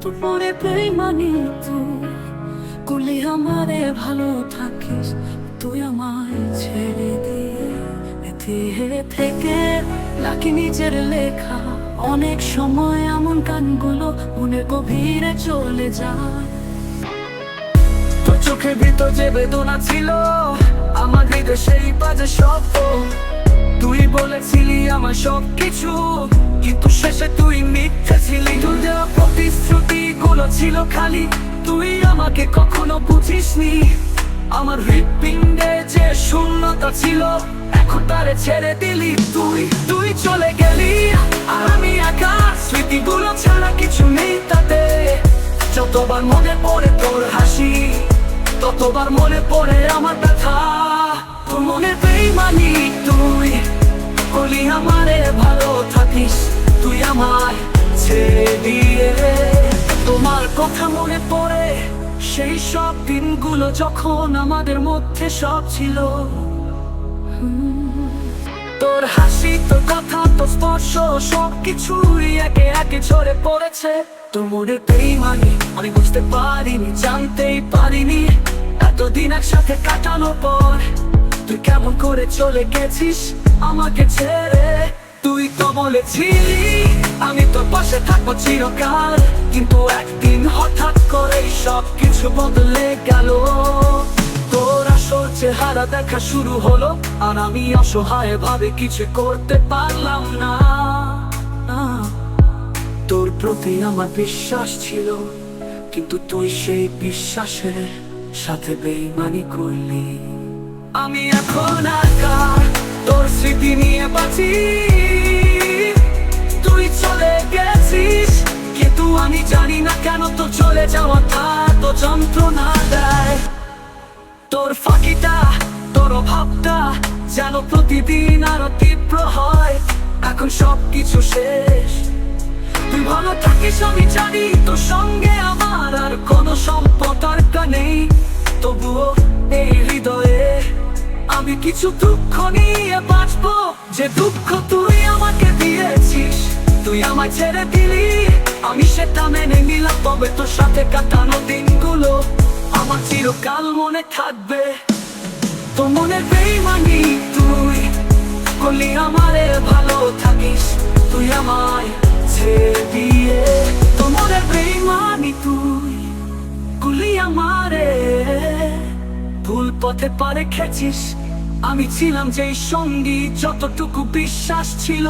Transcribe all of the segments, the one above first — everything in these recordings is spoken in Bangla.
তোর পরে বেইমানি তুই করলি আমারে ভালো থাকিস, তুই আমায় ছেড়ে দিয়ে থেকে লাকি নিজের লেখা অনেক সময় এমন গানগুলো মনের গভীরে চলে যায়। তোর চোখের ভিতর যে বেদনা ছিল, আমার হৃদয় সেই বাজে শব্দ। তুই বলেছিলি আমার সবকিছু, কিন্তু শেষে তুই মিথ্যে ছিলি। তোর দেওয়া প্রতিশ্রুতি গুলো ছিল খালি, তুই আমাকে কখনো বুঝিসনি। আমার হৃৎপিণ্ডে যে শূন্যতা ছিল, এখন তারে ছেড়ে দিলি তুই। তুই চলে গেলি আর আমি একা, স্মৃতিগুলো ছাড়া কিছু নেই তাতে। যতবার মনে পড়ে তোর হাসি, ততবার মনে পড়ে আমার ব্যথা। তোর মনে বেইমানি তুই বলি আমারে ভালো থাকিস, তুই আমায় ছেড়ে দিয়ে। তোমার কথা মনে পড়ে সেই সব দিনগুলো, যখন আমাদের মধ্যে সব ছিল। তোর হাসি, তোর কথা, তোর স্পর্শ, সবকিছুই একে একে ঝরে পড়েছে। তোর মনে বেইমানি আমি বুঝতে পারিনি, জানতেই পারিনি। এতদিন একসাথে কাটানোর পর তুই কেমন করে চলে গেছিস আমাকে ছেড়ে। তুই তো বলেছিলি আমি তোর পাশে থাকবো চিরকাল, কিন্তু একদিন হঠাৎ করে সবকিছু বদলে গেল। তোর আসল চেহারা দেখা শুরু হলো, আর আমি অসহায় ভাবে কিছু করতে পারলাম না। তোর প্রতি আমার বিশ্বাস ছিল, কিন্তু তুই সেই বিশ্বাসের সাথে বেইমানি করলি। আমি এখন একা তোর স্মৃতি নিয়ে বাঁচি। তুই চলে গেছিস, কিন্তু আমি জানি না কেন তোর চলে যাওয়াটা তো যন্ত্রণা দেয়। তোর ফাঁকিটা, তোর অভাবটা যেন প্রতিদিন আরো তীব্র হয়। এখন সবকিছু শেষ, তুই ভালো থাকিস আমি জানি। তোর সঙ্গে আমার আর কোনো সম্পর্ক নেই, তবুও এই হৃদয়ে আমি কিছু দুঃখ নিয়ে বাঁচবো। যে দুঃখ তুই আমাকে দিয়েছিস, তুই আমায় ছেড়ে দিলি, আমি সেটা মেনে নিলাম। তবে তোর সাথে কাটানো দিনগুলো আমার চিরকাল মনে থাকবে। তোর মনে বেইমানি তুই করলি আমারে ভালো থাকিস, তুই আমায় ছেড়ে দিয়ে। তোর মনে বেইমানি তুই করলি আমারে ভুল পথে পা রেখেছিস। আমি ছিলাম যেই সঙ্গী, যতটুকু বিশ্বাস ছিল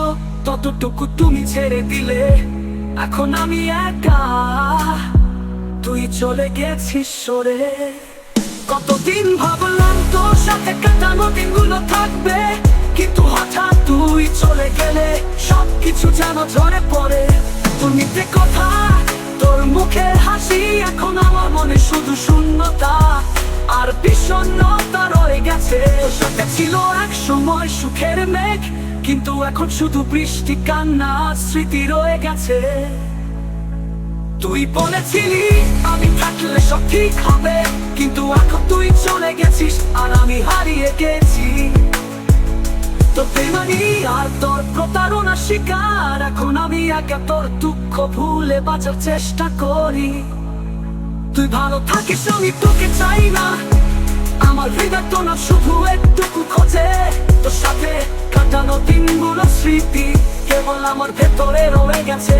ততটুকু তুমি ছেড়ে দিলে। এখন আমি একা, তুই চলে গেছিস সরে। কতদিন ভাবলাম তোর সাথে কাটানো দিনগুলো থাকবে, কিন্তু হঠাৎ তুই চলে গেলে সবকিছু যেন ঝরে পড়ে। তোর মিথ্যে কথা, তোর মুখের হাসি, এখন আমার মনে শুধু শূন্যতা আর বিষণ্ণতা রয়ে গেছে। সাথে ছিল এক সময় সুখের মেঘ, কিন্তু এখন শুধু বৃষ্টি, কান্না, স্মৃতি রয়ে গেছে। তুই বলেছিলি আমি থাকলে সব ঠিক হবে, কিন্তু এখন তুই চলে গেছিস আর আমি হারিয়ে গেছি। তোর বেইমানি আর তোর প্রতারণার শিকার, এখন আমি একা তোর দুঃখ ভুলে বাঁচার চেষ্টা করি। তুই ভালো থাকিস আমি তোকে চাই না, আমার হৃদয় তো না শুধু একটুকু খোঁজে। তোর সাথে কাটানো দিনগুলো স্মৃতি কেবল আমার ভেতরে রয়ে গেছে।